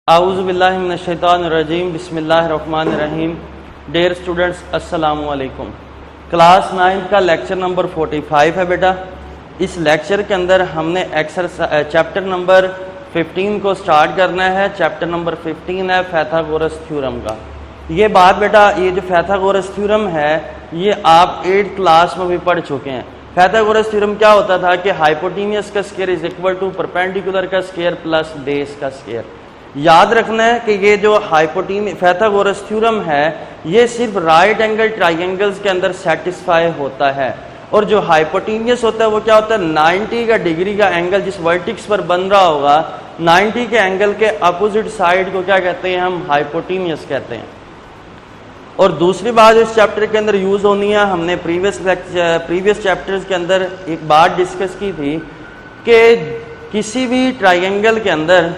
आऊज़ुबिल्लाहि मिनश्शैतानिर्रजीम बिस्मिल्लाहिर्रहमानिर्रहीम। Dear students, अस्सलामु अलैकुम। क्लास 9 का लेक्चर नंबर 45 है बेटा। इस लेक्चर के अंदर हमने चैप्टर नंबर 15 को स्टार्ट करना है। चैप्टर नंबर 15 है पाइथागोरस थ्योरम का। ये बात बेटा, ये जो पाइथागोरस थ्योरम है ये आप 8th क्लास में भी पढ़ चुके हैं। पाइथागोरस थ्योरम क्या होता था कि हाइपोटेन्यूस का square is equal to perpendicular का स्क्वायर प्लस बेस का स्क्वायर। याद रखना है कि ये जो पाइथागोरस थ्योरम है ये सिर्फ राइट एंगल ट्राइंगल्स के अंदर सेटिस्फाई होता है। और जो हाइपोटेन्यूस होता है वो क्या होता है, 90 का डिग्री का एंगल जिस वर्टिक्स पर बन रहा होगा 90 के एंगल के अपोजिट साइड को क्या कहते हैं, हम हाइपोटेन्यूस कहते हैं। और दूसरी बात इस चैप्टर के अंदर यूज होनी है, हमने प्रीवियस चैप्टर्स के अंदर एक बात डिस्कस की थी कि किसी भी ट्राइंगल के अंदर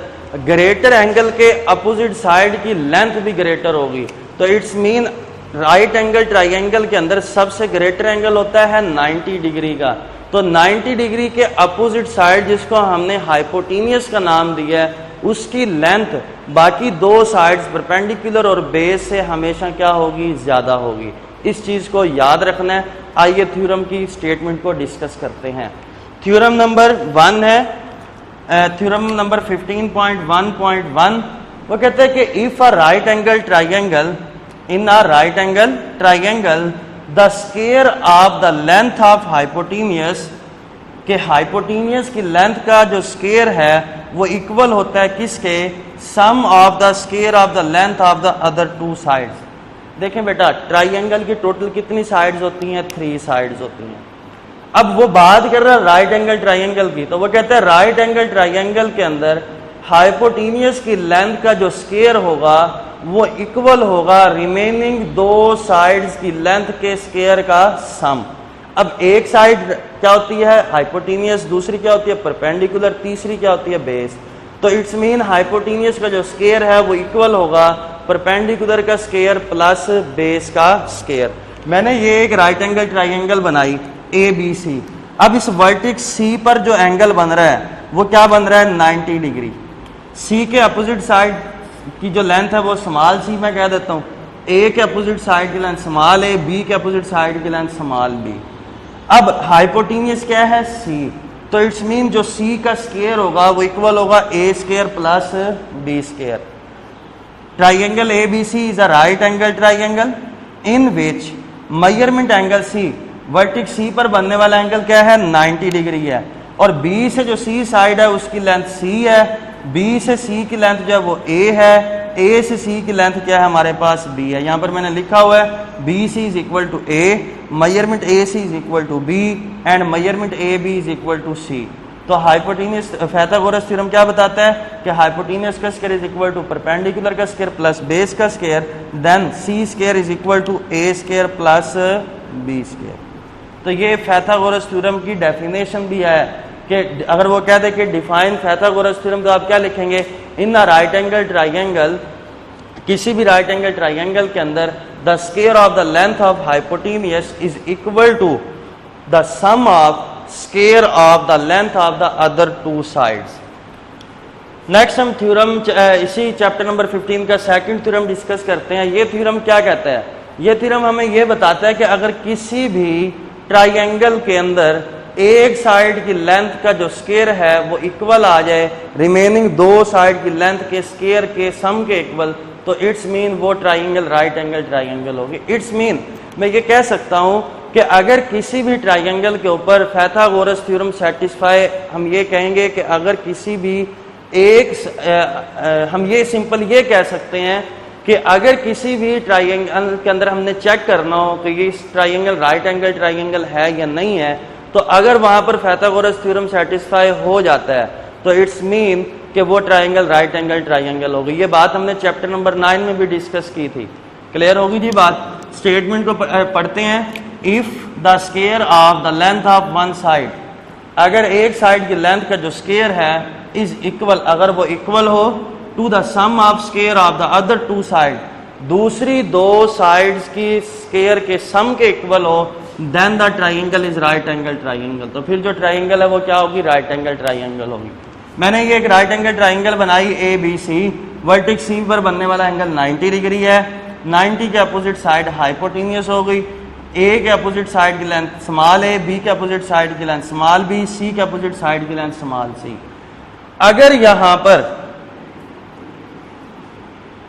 ग्रेटर एंगल के अपोजिट साइड की लेंथ भी ग्रेटर होगी। तो it's mean right angle triangle के अंदर सबसे ग्रेटर एंगल होता है 90 डिग्री का। तो 90 डिग्री के अपोजिट साइड जिसको हमने हाइपोटेन्यूस का नाम दिया है उसकी लेंथ बाकी दो साइड्स परपेंडिकुलर और बेस से हमेशा क्या होगी, ज्यादा होगी। इस चीज को याद रखना है। आइए थ्योरम की स्टेटमेंट को डिस्कस करते हैं। थ्योरम नंबर 1 है, थ्योरम नंबर 15.1.1। वो कहते हैं कि if a right angle triangle in a right angle triangle the square of the length of hypotenuse, के हाइपोटेन्यूस की लेंथ का जो स्क्वायर है वो इक्वल होता है किसके, sum of the square of the length of the other two sides. देखें बेटा, ट्राइंगल की टोटल कितनी साइड्स होती हैं, 3 साइड्स होती हैं। अब वो बात कर रहा है राइट एंगल ट्राइंगल की, तो वो कहता है राइट एंगल ट्राइंगल के अंदर हाइपोटेन्यूस की लेंथ का जो स्क्वायर होगा वो इक्वल होगा रिमेनिंग दो साइड्स की लेंथ के स्क्वायर का सम। अब एक साइड क्या होती है हाइपोटेन्यूस, दूसरी क्या होती है परपेंडिकुलर, तीसरी क्या होती है बेस। तो इट्स मीन हाइपोटेन्यूस का जो स्क्वायर है वो इक्वल होगा परपेंडिकुलर का स्क्वायर प्लस बेस का स्क्वायर। मैंने ये एक राइट एंगल ट्राइंगल बनाई ABC। अब इस वर्टिक्स C पर जो एंगल बन रहा है वो क्या बन रहा है, 90 डिग्री। C के अपोजिट साइड की जो लेंथ है वो स्मॉल c मैं कह देता हूँ। A के अपोजिट साइड की लेंथ स्मॉल a, B के अपोजिट साइड की लेंथ स्मॉल b। अब हाइपोटेन्यूस क्या है C, तो इट्स मीन जो C का स्क्वायर होगा वो इक्वल होगा a square plus b square. Triangle ABC is a right angle triangle in which measurement angle C, vertices C पर बनने वाला एंगल क्या है, 90 डिग्री है। और B से जो C साइड है उसकी लेंथ C है, B से C की लेंथ जो है वो A है, A से C की लेंथ क्या है हमारे पास B है। यहाँ पर मैंने लिखा हुआ है BC is equal to A, measurement AC is equal to B and measurement AB is equal to C। तो हाइपोटेन्यूस पाइथागोरस थ्योरम क्या बताता है कि हाइपोटेन्यूस का square is equal to perpendicular का स्क्वायर प्लस बेस का square, then C square is equal to A square plus B square. तो ये पाइथागोरस थ्योरम की डेफिनेशन भी है कि अगर वो कहते कि डिफाइन पाइथागोरस थ्योरम, तो आप क्या लिखेंगे, in a right angle triangle, किसी भी राइट एंगल ट्राइंगल के अंदर the square of the length of hypotenuse is equal to the sum of square of the length of the other two sides. Next हम theorem इसी chapter number 15 का second theorem discuss करते हैं। ये theorem क्या कहता है, ये थ्योरम हमें ये बताता है कि अगर किसी भी ट्राइंगल के अंदर एक साइड की लेंथ का जो स्क्वायर है वो इक्वल आ जाए रिमेनिंग दो साइड की लेंथ के स्क्वायर के सम के इक्वल, तो इट्स मीन वो ट्राइंगल राइट एंगल ट्राइंगल होगी। इट्स मीन मैं ये कह सकता हूं कि अगर किसी भी ट्राइंगल के ऊपर पाइथागोरस थ्योरम सेटिस्फाई, हम ये कहेंगे कि अगर किसी भी हम ये सिंपल ये कह सकते हैं कि अगर किसी भी ट्राइंगल के अंदर हमने चेक करना हो कि ये ट्राइंगल राइट एंगल ट्राइंगल है या नहीं है, तो अगर वहां पर पाइथागोरस थ्योरम सेटिस्फाई हो जाता है तो इट्स मीन कि वो ट्राइंगल राइट एंगल ट्राइंगल होगी। ये बात हमने चैप्टर नंबर 9 में भी डिस्कस की थी। क्लियर होगी जी बात। स्टेटमेंट को पढ़ते हैं। If the square of the length of one side, अगर एक साइड की लेंथ का जो स्क्वायर है इज इक्वल, अगर वो इक्वल हो to the sum of square of the other two side, दूसरी दो साइड्स की स्क्वायर के सम के इक्वल हो, then the triangle is right angle triangle. तो फिर जो ट्राइंगल है वो क्या होगी, राइट एंगल ट्राइंगल होगी। मैंने ये एक राइट एंगल ट्राइंगल बनाई ABC, वर्टेक्स सी पर बनने वाला एंगल 90 डिग्री है। 90 के अपोजिट साइड हाइपोटेनियस हो गई। ए के अपोजिट साइड की लेंथ स्मॉल ए, बी के अपोजिट साइड की लेंथ स्मॉल बी, सी के अपोजिट साइड की लेंथ स्मॉल सी। अगर यहां पर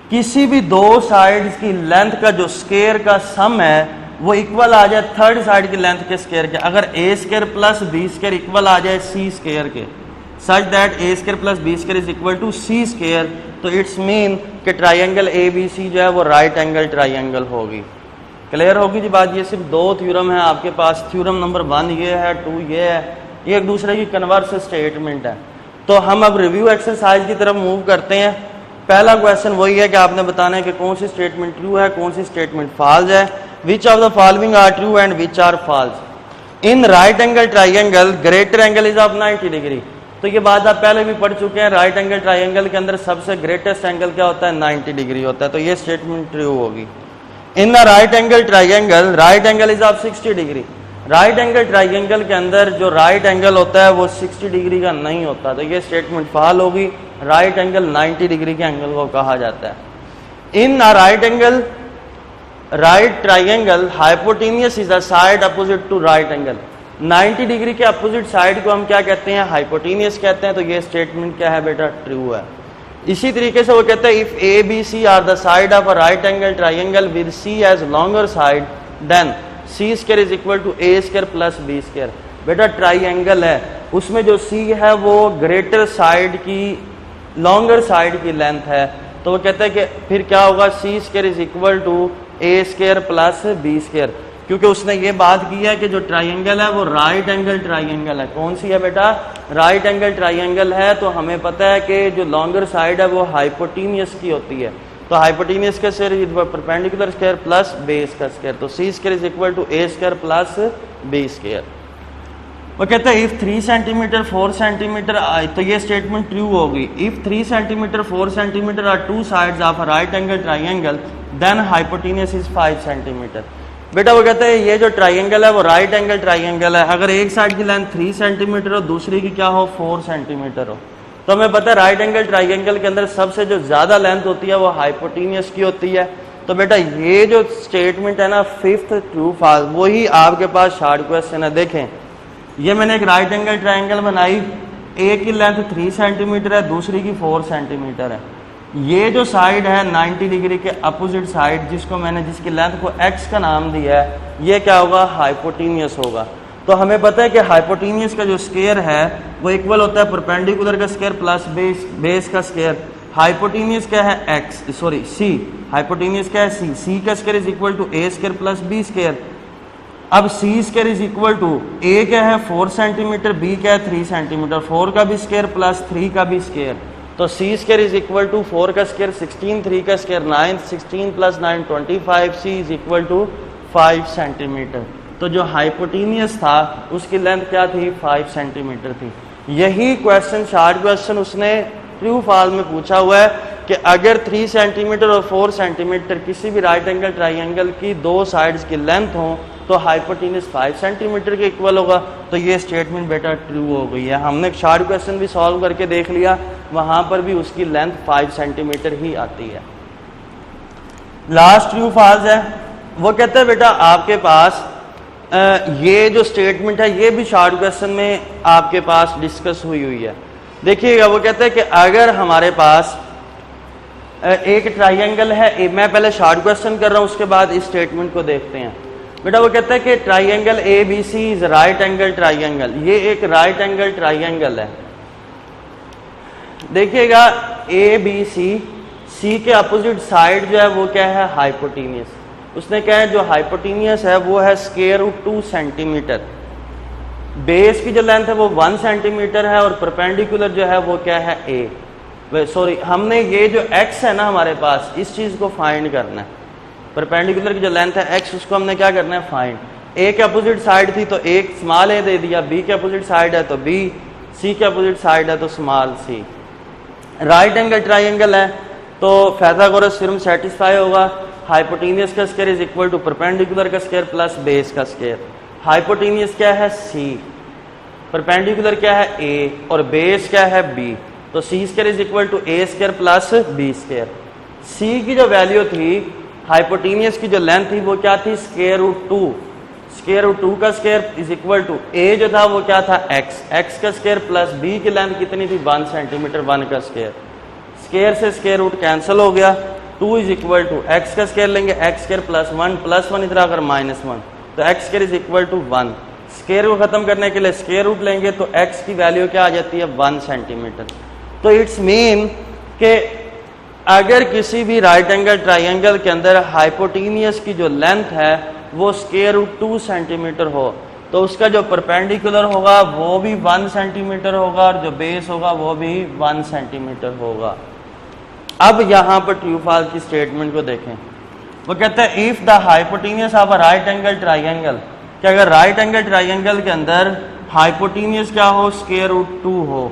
किसी भी दो साइड्स की लेंथ का जो स्क्वायर का सम है वो इक्वल आ जाए थर्ड साइड की लेंथ के स्क्वायर के, अगर A square plus B square equal आ जाए सी स्क्वायर के, such that A square plus B square is equal to C square, तो इट्स मीन कि ट्राइंगल ए बी सी जो है वो राइट एंगल ट्राइंगल होगी। क्लियर होगी जी बात। ये सिर्फ दो थ्योरम है आपके पास। थ्योरम नंबर 1 ये है, 2 ये है, ये एक दूसरे की कन्वर्स स्टेटमेंट है। तो हम अब रिव्यू एक्सरसाइज की तरफ मूव करते हैं। पहला क्वेश्चन वही है कि आपने बताना है कि कौन सी स्टेटमेंट ट्रू है, कौन सी स्टेटमेंट फॉल्स है। Which of the following are true and which are false. In right angle triangle greater angle is of 90 degree. तो ये बात आप पहले भी पढ़ चुके हैं। राइट एंगल ट्राइंगल के अंदर सबसे ग्रेटेस्ट एंगल क्या होता है, 90 डिग्री होता है। तो ये स्टेटमेंट ट्रू होगी। In the right angle triangle right angle is of 60 degree. Right angle triangle के अंदर जो राइट एंगल होता है वो 60 डिग्री का नहीं होता। तो ये स्टेटमेंट फॉल होगी। राइट एंगल 90 डिग्री के एंगल को कहा जाता है। In right angle right triangle hypotenuse is a side opposite to right angle. 90 degree के अपोजिट साइड को हम क्या कहते हैं, हाइपोटेनियस कहते हैं। तो ये स्टेटमेंट क्या है बेटा, ट्रू है। इसी तरीके से वो कहते हैं if A B C are the side of a right angle triangle with C as longer side then C square is equal to A square plus B square. बेटा ट्राइंगल है, उसमें जो सी है वो ग्रेटर साइड की longer side की length है। तो वो कहते हैं कि फिर क्या होगा, C square is equal to A square plus B square, क्योंकि उसने ये बात की है कि जो ट्राइंगल है वो राइट एंगल ट्राइंगल है। कौन सी है बेटा, राइट एंगल ट्राइंगल है। तो हमें पता है कि जो लॉन्गर साइड है वो हाइपोटेनियस की होती है। तो हाइपोटेनियस का square perpendicular square plus base का स्क्वायर, तो C square is equal to A square plus B square. वो कहते हैं इफ 3 सेंटीमीटर 4 सेंटीमीटर, तो ये स्टेटमेंट ट्रू होगी। If 3 centimetre 4 centimetre are two sides of a right angle triangle then hypotenuse is 5 centimetre. बेटा वो कहते हैं ये जो ट्राइंगल है वो राइट एंगल ट्राइंगल है। अगर एक साइड की लेंथ 3 सेंटीमीटर हो, दूसरी की क्या हो 4 सेंटीमीटर हो, तो हमें पता है राइट एंगल ट्राइंगल के अंदर सबसे जो ज्यादा लेंथ होती है वो हाइपोटेनियस की होती है। तो बेटा ये जो स्टेटमेंट है ना, 5th ट्रू फॉल्स, वही आपके पास शॉर्ट क्वेश्चन है। देखें, ये मैंने एक राइट एंगल ट्राइंगल बनाई, एक की लेंथ 3 सेंटीमीटर है, दूसरी की 4 सेंटीमीटर है। ये जो साइड है 90 डिग्री के अपोजिट साइड, जिसको मैंने जिसकी लेंथ को x का नाम दिया है, ये क्या होगा, हाइपोटेनियस होगा। तो हमें पता है कि हाइपोटेनियस का जो स्क्वायर है वो इक्वल होता है परपेंडिकुलर का स्क्वायर प्लस बेस का स्क्वायर। हाइपोटेनियस क्या है, c, हाइपोटेनियस क्या है, c का square is equal to A square plus B square. अब C square is equal to A क्या है 4 सेंटीमीटर, बी क्या है 3 सेंटीमीटर, 4 का भी स्क्वायर प्लस 3 का भी स्क्वायर। तो C square is equal to 4 का स्क्वायर 16, 3 का square 9, 16 plus 9 25, C is equal to 5 centimetre. तो जो हाइपोटेनियस था उसकी लेंथ क्या थी, 5 सेंटीमीटर थी। यही क्वेश्चन शॉर्ट क्वेश्चन उसने ट्रू फॉल्स में पूछा हुआ है कि अगर 3 सेंटीमीटर और 4 सेंटीमीटर किसी भी राइट एंगल ट्राइंगल की दो साइड्स की लेंथ हो तो हाइपोटेनियस 5 सेंटीमीटर के इक्वल होगा। तो ये स्टेटमेंट बेटा ट्रू हो गई है। हमने शॉर्ट क्वेश्चन भी सॉल्व करके देख लिया, वहां पर भी उसकी लेंथ 5 सेंटीमीटर ही आती है। लास्ट ट्रू फॉल्स है, वो कहते हैं बेटा आपके पास ये जो स्टेटमेंट है ये भी शॉर्ट क्वेश्चन में आपके पास डिस्कस हुई है। देखिएगा, वो कहते हैं कि अगर हमारे पास एक ट्राइंगल है, मैं पहले शॉर्ट क्वेश्चन कर रहा हूं उसके बाद इस स्टेटमेंट को देखते हैं। बेटा वो कहता है कि triangle A B C is right angle triangle, ये एक राइट एंगल ट्राइंगल है। देखिएगा ए बी सी के अपोजिट साइड जो है वो क्या है, हाइपोटेनियस। उसने क्या है, जो हाइपोटेनियस है वो है स्क्वायर रूट 2 सेंटीमीटर। बेस की जो लेंथ है वो 1 सेंटीमीटर है और परपेंडिकुलर जो है वो क्या है हमने ये जो x है ना हमारे पास, इस चीज को फाइंड करना है। परपेंडिकुलर की जो लेंथ है x, उसको हमने क्या करना है, फाइंड। a के अपोजिट साइड थी तो एक स्मॉल a दे दिया, b के अपोजिट साइड है तो b, c के अपोजिट साइड है तो small c। Right angle triangle है तो पाइथागोरस थ्योरम सेटिस्फाई होगा। हाइपोटेनियस का square is equal to perpendicular का स्क्वायर प्लस बेस का स्क्वायर। हाइपोटेनियस क्या है, c, परपेंडिकुलर क्या है, a और बेस क्या है, b। तो C square is equal to A square plus B square. C की जो वैल्यू थी, हाइपोटेनियस की जो लेंथ थी वो क्या थी, स्क्वायर रूट 2। स्क्वायर रूट 2 का square is equal to A जो था वो क्या था, एक्स का स्क्वायर प्लस बी की लेंथ कितनी थी, 1 सेंटीमीटर, 1 का स्क्वायर। स्क्वायर से स्क्वायर रूट कैंसिल हो गया, 2 इज इक्वल टू एक्स का स्क्वायर लेंगे, एक्स स्क्वायर प्लस 1 इधर आकर -1, तो X square is equal to 1। Square को खत्म करने के लिए स्क्वायर रूट लेंगे तो एक्स की वैल्यू क्या आ जाती है, 1 सेंटीमीटर। तो इट्स मीन कि अगर किसी भी राइट एंगल ट्राइंगल के अंदर हाइपोटेनियस की जो लेंथ है वो स्क्वायर रूट 2 सेंटीमीटर हो तो उसका जो परपेंडिकुलर होगा वो भी 1 सेंटीमीटर होगा और जो बेस होगा वो भी 1 सेंटीमीटर होगा। अब यहां पर ट्रू फॉल्स की स्टेटमेंट को देखें। वो कहते हैं if the hypotenuse of a right angle triangle, कि अगर राइट एंगल ट्राइंगल के अंदर हाइपोटेनियस क्या हो, स्क्वायर रूट 2 हो,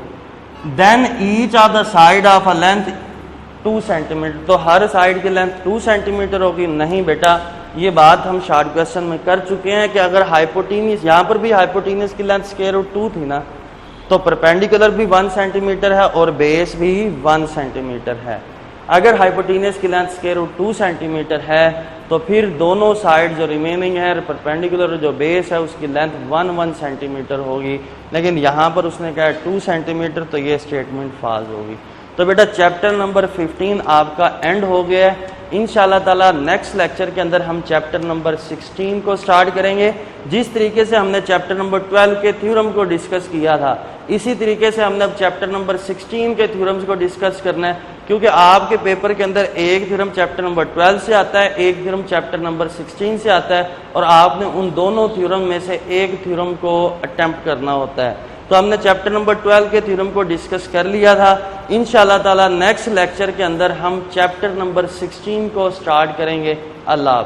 then each of the side of a length 2 centimetre, तो हर साइड की लेंथ 2 सेंटीमीटर होगी। नहीं बेटा, ये बात हम शॉर्ट क्वेश्चन में कर चुके हैं कि अगर हाइपोटेनियस, यहाँ पर भी हाइपोटेनियस की लेंथ स्क्वायर रूट 2 थी ना, तो परपेंडिकुलर भी 1 सेंटीमीटर है और बेस भी 1 सेंटीमीटर है। अगर हाइपोटेनियस की लेंथ स्क्वायर रूट 2 सेंटीमीटर है तो फिर दोनों साइड जो रिमेनिंग है परपेंडिकुलर जो बेस है उसकी लेंथ 1 सेंटीमीटर होगी, लेकिन यहाँ पर उसने कहा 2 सेंटीमीटर, तो ये स्टेटमेंट फॉल्स होगी। तो बेटा चैप्टर नंबर 15 आपका एंड हो गया है। इंशाल्लाह ताला नेक्स्ट लेक्चर के अंदर हम चैप्टर नंबर 16 को स्टार्ट करेंगे। जिस तरीके से हमने चैप्टर नंबर 12 के थ्योरम को डिस्कस किया था, इसी तरीके से हमने अब चैप्टर नंबर 16 के थ्योरम्स को डिस्कस करना है, क्योंकि आपके पेपर के अंदर एक थ्योरम चैप्टर नंबर 12 से आता है, एक थ्योरम चैप्टर नंबर 16 से आता है, और आपने उन दोनों थ्योरम में से एक थ्योरम को अटेम्प्ट करना होता है। तो हमने चैप्टर नंबर 12 के थ्योरम को डिस्कस कर लिया था। इंशाल्लाह ताला नेक्स्ट लेक्चर के अंदर हम चैप्टर नंबर 16 को स्टार्ट करेंगे। अल्लाह।